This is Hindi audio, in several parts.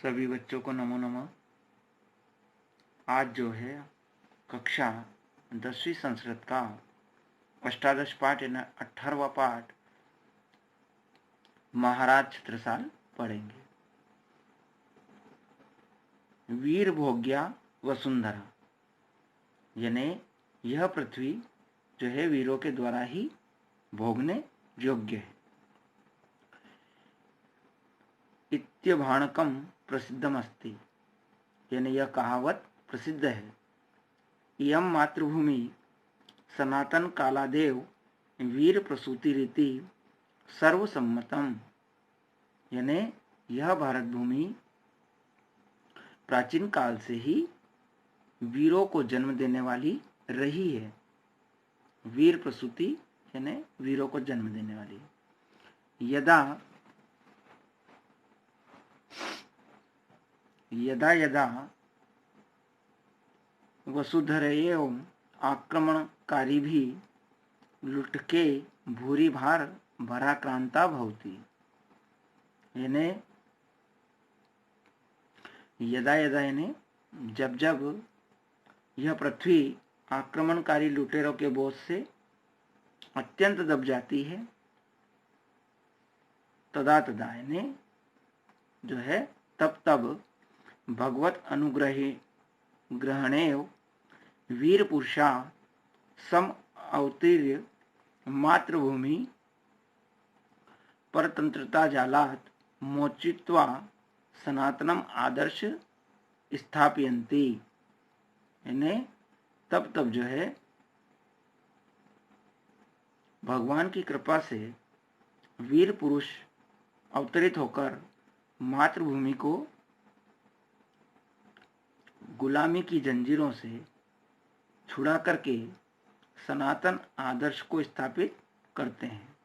सभी बच्चों को नमो नमः। आज जो है कक्षा 10वीं संस्कृत का अष्टादश पाठ यानी 18वां पाठ महाराज छत्रसाल पढ़ेंगे। वीर भोग्या वसुंधरा, यानी यह पृथ्वी जो है वीरों के द्वारा ही भोगने योग्य है। इत्यभाणकम प्रसिद्धम अस्ति, यानी यह कहावत प्रसिद्ध है। इयम मातृभूमि सनातन कालादेव वीर प्रसूति रीति सर्वसम्मतम, यानी यह भारत भूमि प्राचीन काल से ही वीरों को जन्म देने वाली रही है। वीर प्रसूति यानी वीरों को जन्म देने वाली। यदा यदा यदा वसुधरएव आक्रमणकारी भी लुटके भूरी भार भराक्रांता भवती, यानी यदा यदा यानी जब जब यह पृथ्वी आक्रमणकारी लुटेरों के बोझ से अत्यंत दब जाती है, तदा तदा यानी जो है तब तब भगवत ग्रहणेव वीर पुरुषा सम अवतीर्य मातृभूमि परतंत्रता जालात मोचित्वा सनातनम आदर्श स्थापयन्ति, यानी तब तब जो है भगवान की कृपा से वीर पुरुष अवतरित होकर मातृभूमि को गुलामी की जंजीरों से छुड़ा करके सनातन आदर्श को स्थापित करते हैं।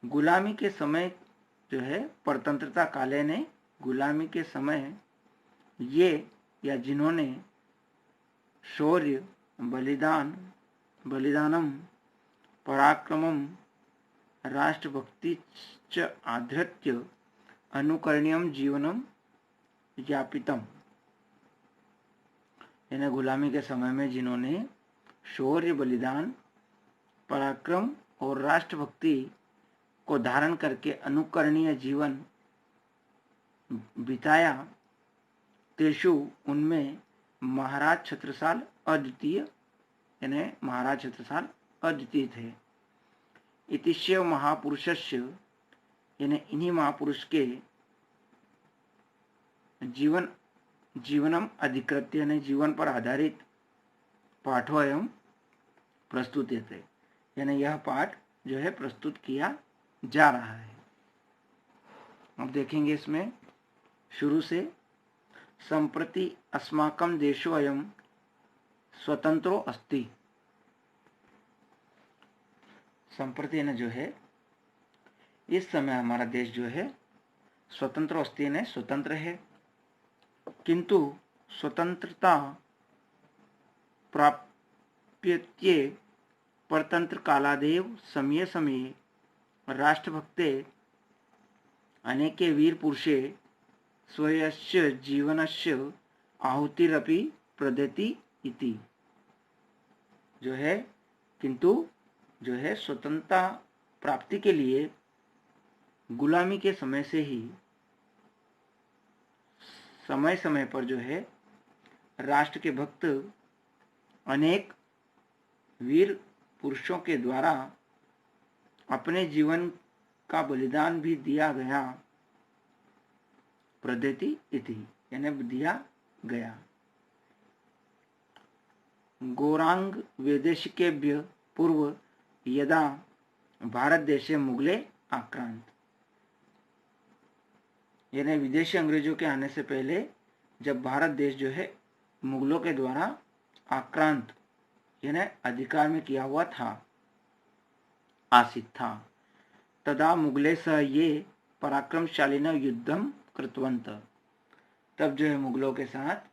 गुलामी के समय जो है परतंत्रता काले ने गुलामी के समय ये या जिन्होंने शौर्य बलिदानम पराक्रमम राष्ट्रभक्ति च आधृत्य अनुकरणीयम जीवनम यापितम, यानी गुलामी के समय में जिन्होंने शौर्य बलिदान पराक्रम और राष्ट्रभक्ति को धारण करके अनुकरणीय जीवन बिताया, तेषु उनमें महाराज छत्रसाल अद्वितीय, यानी महाराज छत्रसाल अद्वितीय थे। इतिश्य महापुरुषस्य, यानी इन्हीं महापुरुष के जीवनम अधिकृत्य, यानी जीवन पर आधारित पाठो एवं प्रस्तुत थे, यानी यह पाठ जो है प्रस्तुत किया जा रहा है। अब देखेंगे इसमें शुरू से। संप्रति अस्माकं देशो अयं स्वतंत्रो अस्ति, संप्रति यानी जो है इस समय हमारा देश जो है स्वतंत्र अस्ति यानी स्वतंत्र है, किंतु स्वतंत्रता प्राप्यत्ये परतंत्र कालादेव समय समय राष्ट्रभक्ते अनेके वीर पुरुषे स्वयस्य जीवनस्य आहुतिरपि प्रदति इति, जो है किंतु जो है स्वतंत्रता प्राप्ति के लिए गुलामी के समय से ही समय समय पर जो है राष्ट्र के भक्त अनेक वीर पुरुषों के द्वारा अपने जीवन का बलिदान भी दिया गया। प्रदति इति यानी दिया गया। गौरांग वैदेशिकेभ्य पूर्व यदा भारत देशे मुगले आक्रांत, यानी विदेशी अंग्रेजों के आने से पहले जब भारत देश जो है मुगलों के द्वारा आक्रांत यानी अधिकार में किया हुआ था, आसित था, तदा मुगले सह ये पराक्रमशालिन युद्धम कृतवंत, तब जो है मुगलों के साथ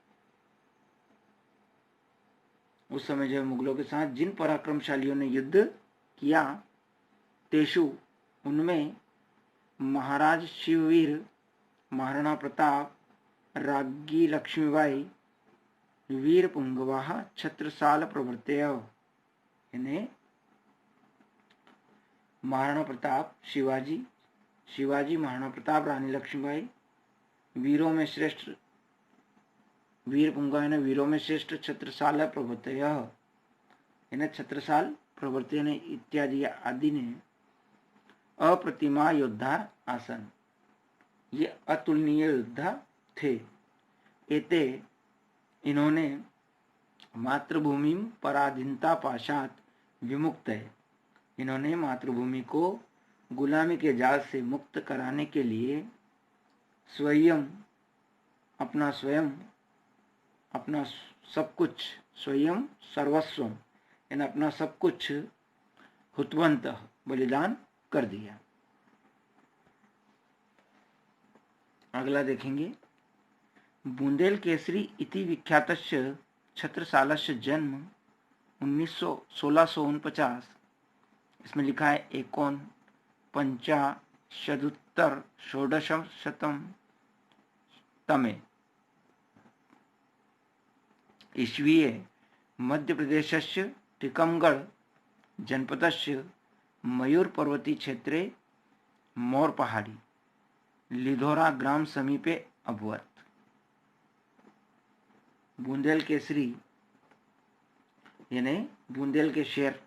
उस समय जो है मुगलों के साथ जिन पराक्रमशालियों ने युद्ध किया, तेषु उनमें महाराज शिववीर महाराणा प्रताप राज्ञी लक्ष्मीबाई वीर पुंगवाः छत्रसाल प्रवर्तय। यानी महाराणा प्रताप शिवाजी, शिवाजी महाराणा प्रताप रानी लक्ष्मीबाई वीरों में श्रेष्ठ, वीर पुंगव यानी वीरों में श्रेष्ठ, छत्रसाल प्रवर्तय यानी छत्रसाल प्रवर्तय ने इत्यादि आदि ने अप्रतिमा योद्धा आसन, ये अतुलनीय योद्धा थे। एते इन्होंने मातृभूमि पराधीनता पाशात विमुक्त है, इन्होंने मातृभूमि को गुलामी के जाल से मुक्त कराने के लिए स्वयं अपना सब कुछ, स्वयं सर्वस्व यानी अपना सब कुछ हुतवंत बलिदान कर दिया। अगला देखेंगे, बुंदेल केसरी इति विख्यातस्य छत्रसालस्य जन्म 1649। इसमें लिखा है 1950 तमे ईस्वीये मध्य प्रदेशस्य टीकमगढ़ जनपदस्य मयूर पर्वती क्षेत्रे मोर पहाड़ी लिधोरा ग्राम समीपे अभवत्। बुंदेल केसरी यानी बुंदेल के शेर,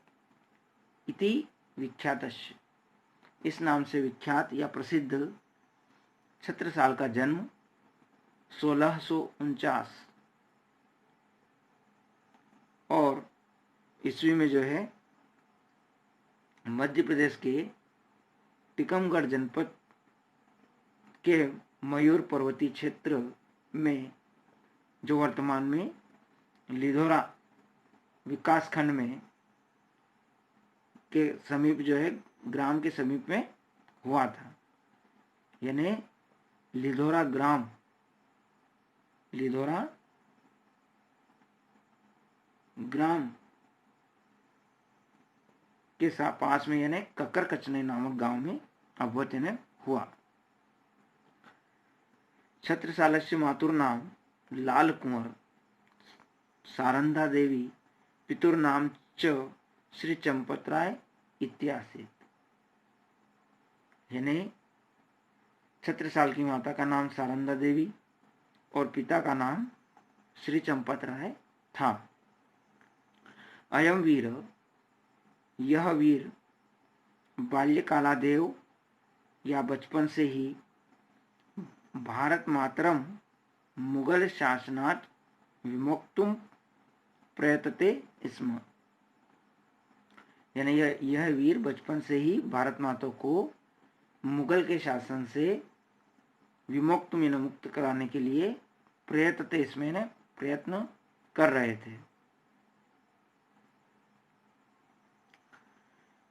इति विख्यातस्य इस नाम से विख्यात या प्रसिद्ध छत्रसाल का जन्म 1649 और ईस्वी में जो है मध्य प्रदेश के टीकमगढ़ जनपद के मयूर पर्वती क्षेत्र में, जो वर्तमान में लिधोरा विकासखंड में के समीप जो है, ग्राम के समीप में हुआ था। यानी लिधोरा ग्राम, लिधोरा ग्राम के पास में यानी कक्कर कचने नामक गांव में अभवत यानी हुआ। छत्रसालस्य मातुर्नाम लाल कुंवर सारंधा देवी पितुर्नाम च श्री चंपतराय इत्यासित। यानी छत्रसाल की माता का नाम सारंधा देवी और पिता का नाम श्री चंपतराय था। अयम वीर, यह वीर बाल्यकालादेव या बचपन से ही भारत मातरम मुगल शासनात् विमुक्तुम प्रयतते स्म। यानी यह वीर बचपन से ही भारत माता को मुगल के शासन से विमुक्त में मुक्त कराने के लिए प्रयतते इसमें प्रयत्न कर रहे थे।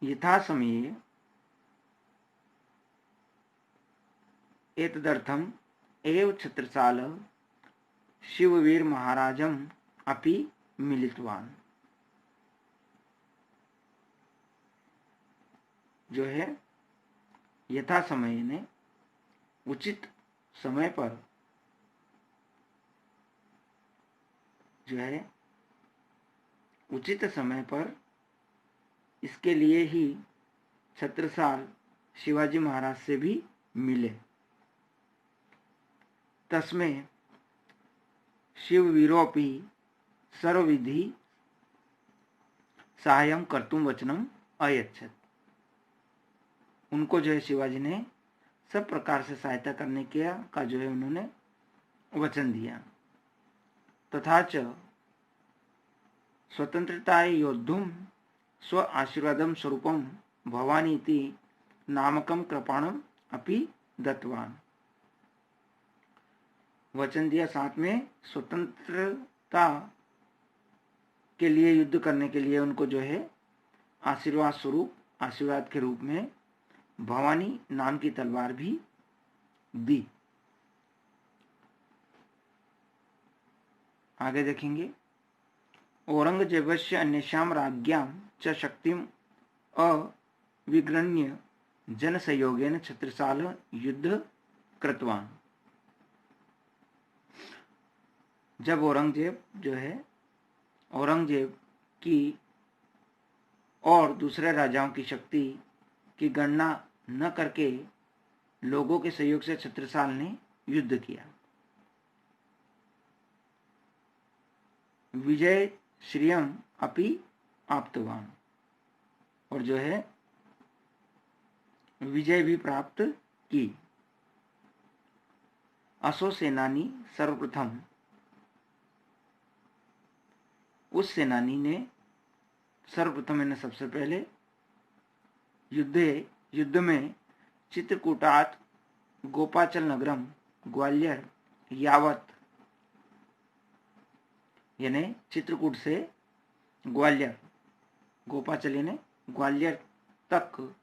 यथा समये एतदर्थम एव छत्रसाल शिववीर महाराजम अपि मिलितवान। जो है यथा समय ने उचित समय पर जो है उचित समय पर इसके लिए ही छत्रसाल शिवाजी महाराज से भी मिले। तस्मै शिववीरोपि सर्वविधि सहायं कर्तुम वचनम अयच्छत्। उनको जो है शिवाजी ने सब प्रकार से सहायता करने का जो है उन्होंने वचन दिया। तथा च स्वतंत्रताय योद्धुम स्व आशीर्वादम स्वरूपम भवानी इति नामकम कृपाणम अपि दत्तवान। वचन दिया साथ में स्वतंत्रता के लिए युद्ध करने के लिए उनको जो है आशीर्वाद स्वरूप, आशीर्वाद के रूप में भवानी नाम की तलवार भी दी। आगे देखेंगे, औरंगजेबस्य अन्येषां राज्ञां च शक्तिम अविगृह्य जनसहयोगेन छत्रसाल युद्ध कृतवान। जब औरंगजेब की और दूसरे राजाओं की शक्ति की गणना न करके लोगों के सहयोग से छत्रसाल ने युद्ध किया। विजय श्रियम अपि आप्तवान, और विजय भी प्राप्त की। असो सेनानी सर्वप्रथम, उस सेनानी ने सर्वप्रथम यानी सबसे पहले युद्ध में चित्रकूटात गोपाचल नगरम ग्वालियर यावत, यानी चित्रकूट से ग्वालियर, गोपाचल यानी ग्वालियर तक,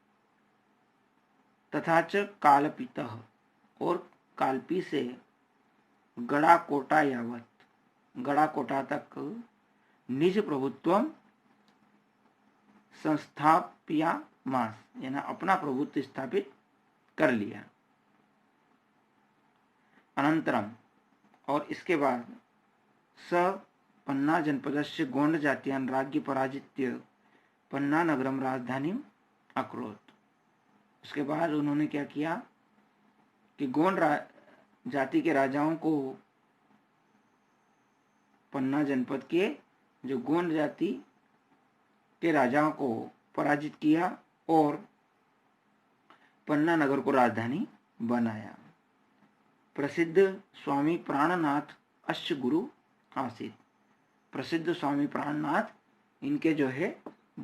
तथा च कालपीतः, और कालपी से गड़ाकोटा यावत, गड़ाकोटा तक निज प्रभुत्व संस्थापिया मास, यानी अपना प्रभुत्व स्थापित कर लिया। अनंतरम, और इसके बाद स पन्ना जनपदस्य गोंड जातीयान राज्य पराजित्य पन्ना नगरम राजधानी अक्रोत। उसके बाद उन्होंने क्या किया कि गोंड जाति के राजाओं को, पन्ना जनपद के जो गोंड जाति के राजाओं को पराजित किया और पन्ना नगर को राजधानी बनाया। प्रसिद्ध स्वामी प्राणनाथ अश्व गुरु आसित, प्रसिद्ध स्वामी प्राणनाथ इनके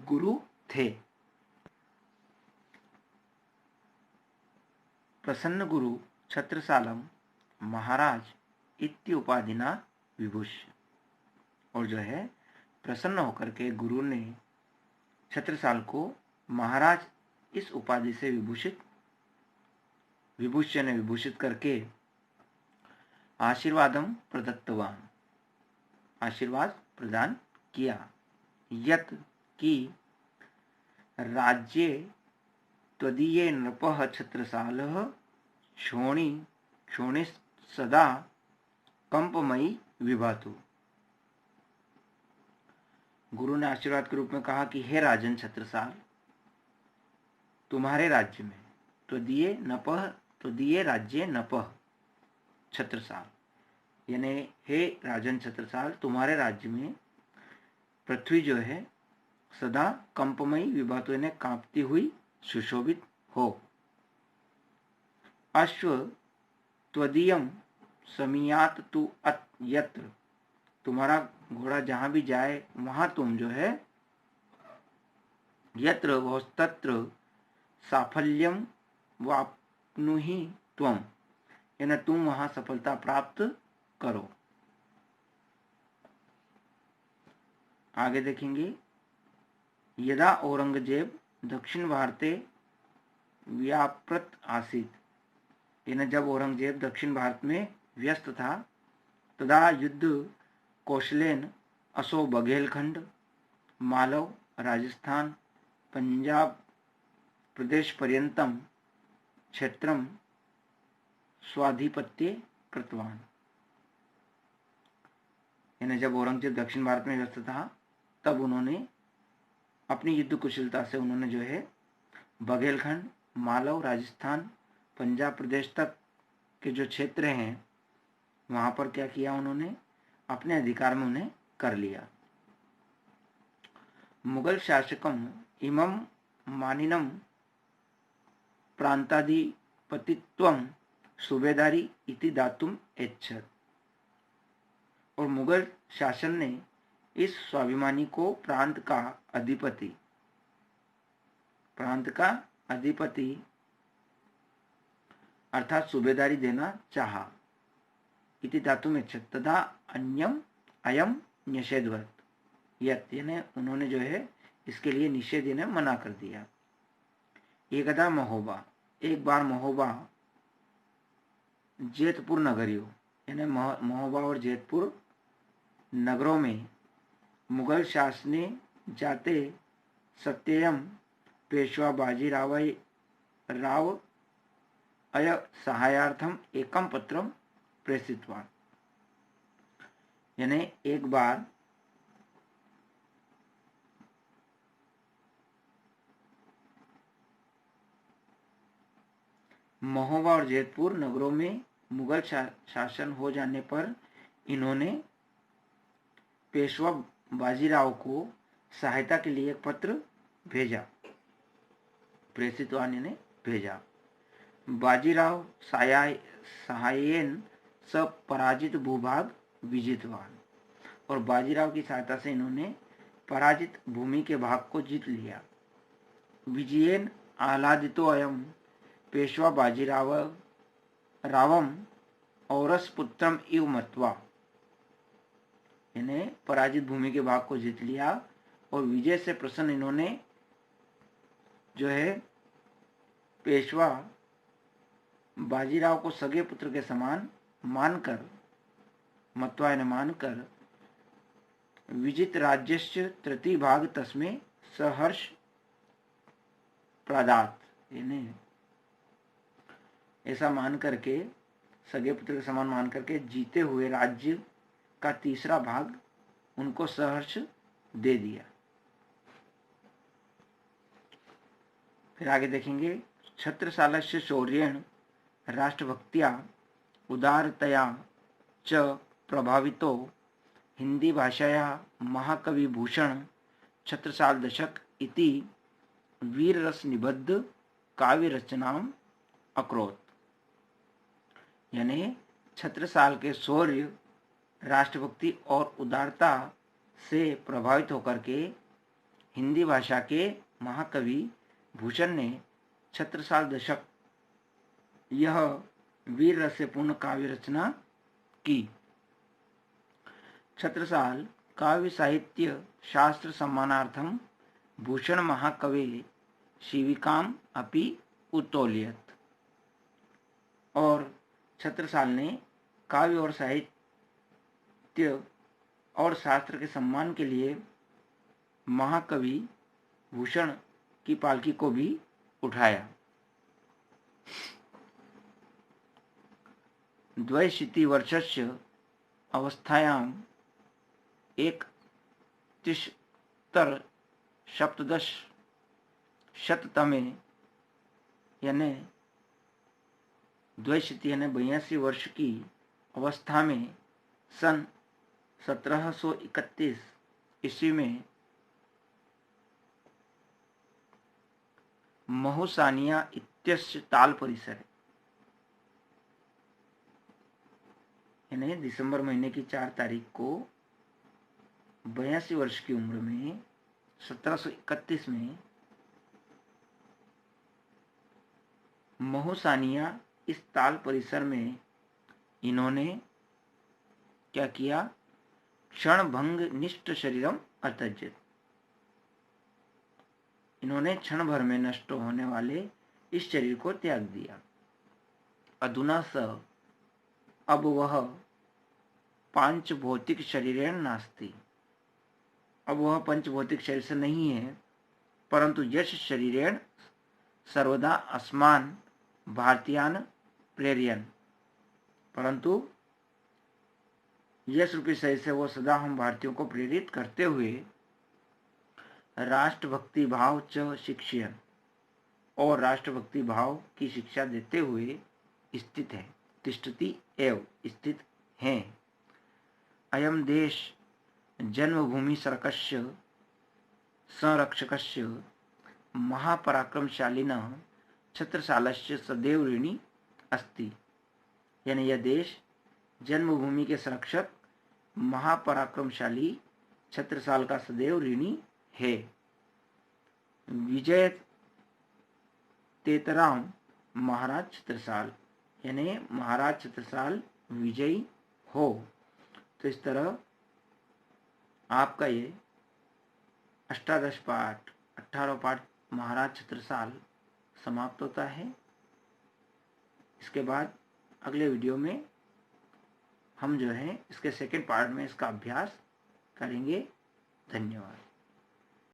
गुरु थे। प्रसन्न गुरु छत्रसालम महाराज इत्य उपाधिना विभूष्य, और प्रसन्न होकर के गुरु ने छत्रसाल को महाराज इस उपाधि से विभूषित करके आशीर्वादम प्रदत्तवान, आशीर्वाद प्रदान किया। यत कि राज्ये त्वदीये नृपः छत्रसालः क्षोणी सदा कंपमयी विभातु। गुरु ने आशीर्वाद के रूप में कहा कि हे राजन छत्रसाल, तुम्हारे राज्य में, त्वदीये राज्ये नपः छत्रसाल, यानी हे राजन छत्रसाल, तुम्हारे राज्य में पृथ्वी सदा कंपमयी विभातु, यानी कांपती हुई सुशोभित हो। अश्व त्वदीयम समीयात तु यत्र, तुम्हारा घोड़ा जहां भी जाए वहां तुम यत्र वह तत्र साफल्यम वाप्नुहि त्वम, यानी तुम वहां सफलता प्राप्त करो। आगे देखेंगे, यदा औरंगजेब दक्षिण भारते व्यापृत आसीत, यानी जब औरंगजेब दक्षिण भारत में व्यस्त था, तदा युद्ध कौशलेन असो बघेलखंड मालव राजस्थान पंजाब प्रदेश पर्यंतम क्षेत्रम स्वाधिपत्य कृतवान, यानी जब औरंगजेब दक्षिण भारत में व्यस्त था तब उन्होंने अपनी युद्ध कुशलता से उन्होंने बघेलखंड, मालव, राजस्थान, पंजाब प्रदेश तक के जो क्षेत्र हैं वहां पर क्या किया, उन्होंने अपने अधिकार में उन्हें कर लिया। मुगल शासकम इमं मानिनम प्रांताधिपतित्वम सूबेदारी इति दातुम ऐच्छत्, और मुगल शासन ने इस स्वाभिमानी को प्रांत का अधिपति अर्थात सूबेदारी देना चाहा। इति दातुम ऐच्छत् तथा अयम निषेधवत, यानी उन्होंने इसके लिए निषेध ने मना कर दिया। एकदा महोबा, एक बार महोबा जेतपुर नगरियों, यानी महोबा और जेतपुर नगरों में मुगल शासने जाते सत्यम पेशवा बाजीराव अय सहायार्थम एकम पत्रम प्रेषितवान, यानी एक बार महोबा और जैतपुर नगरों में मुगल शासन हो जाने पर इन्होंने पेशवा बाजीराव को सहायता के लिए एक पत्र भेजा, प्रेषित वाणी ने भेजा। बाजीराव सहायन सब पराजित भूभाग विजितवान, और बाजीराव की सहायता से इन्होंने पराजित भूमि के भाग को जीत लिया। विजयेन आह्लादितो अयम पेशवा बाजीराव रावम औरस पुत्रम इव मत्वा, इन्हें पराजित भूमि के भाग को जीत लिया और विजय से प्रसन्न इन्होंने जो है पेशवा बाजीराव को सगे पुत्र के समान मानकर, मत्वा ने मानकर, विजित राज्यस्य तृतीय भाग तस्में सहर्ष प्रदात, इन्हें ऐसा मान करके, सगे पुत्र के समान मान करके जीते हुए राज्य का तीसरा भाग उनको सहर्ष दे दिया। फिर आगे देखेंगे, छत्रसालस्य शौर्येण राष्ट्रभक्त्या उदारतया च प्रभावितो हिंदी भाषाया महाकवि भूषण छत्रसाल दशक इति वीर रस निबद्ध काव्य रचनाम अकरोत, यानी छत्रसाल के शौर्य, राष्ट्रभक्ति और उदारता से प्रभावित होकर के हिंदी भाषा के महाकवि भूषण ने छत्रसाल दशक यह वीर रस से पूर्ण काव्य रचना की। छत्रसाल काव्य साहित्य शास्त्र सम्मानार्थम भूषण महाकवे शिविकाम अपि उत्तोलयत, और छत्रसाल ने काव्य और साहित्य और शास्त्र के सम्मान के लिए महाकवि भूषण की पालकी को भी उठाया। द्वैशीतिवर्षस्य अवस्थायाम एक तिष्तर सप्तदश शततमे, यानी द्वैशीति यानी 82 वर्ष की अवस्था में सन 1731 ईस्वी में महुसानिया इत्यस्य ताल परिसर, यानी दिसंबर महीने की 4 तारीख को 82 वर्ष की उम्र में 1731 में महुसानिया इस ताल परिसर में इन्होंने क्या किया, क्षण भंग निष्ठ शरीरम अत्यजित, इन्होंने क्षण भर में नष्ट होने वाले इस शरीर को त्याग दिया। अधुना स अब वह पांच भौतिक शरीरेण नास्ति, अब वह पंच भौतिक शरीर से नहीं है, परंतु यश शरीरेण सर्वदा अस्मान भारतीयान प्रेरियन, परंतु यश रूपी शरीर से वो सदा हम भारतीयों को प्रेरित करते हुए राष्ट्रभक्ति भाव च शिक्षयन, और राष्ट्रभक्ति भाव की शिक्षा देते हुए स्थित है, तिष्ठति एव स्थित हैं। अयम देश जन्मभूमि सरकस्य संरक्षकस्य महापराक्रमशालिनः छत्रसालस्य सदैव ऋणी अस्ति, यानी यह देश जन्मभूमि के संरक्षक महापराक्रमशाली छत्रसाल का सदैव ऋणी है। विजय तेतराम महाराज छत्रसाल, यानी महाराज छत्रसाल विजयी हो। तो इस तरह आपका ये अष्टादश पाठ 18वां पाठ महाराज छत्रसाल समाप्त होता है। इसके बाद अगले वीडियो में हम जो है इसके सेकंड पार्ट में इसका अभ्यास करेंगे। धन्यवाद।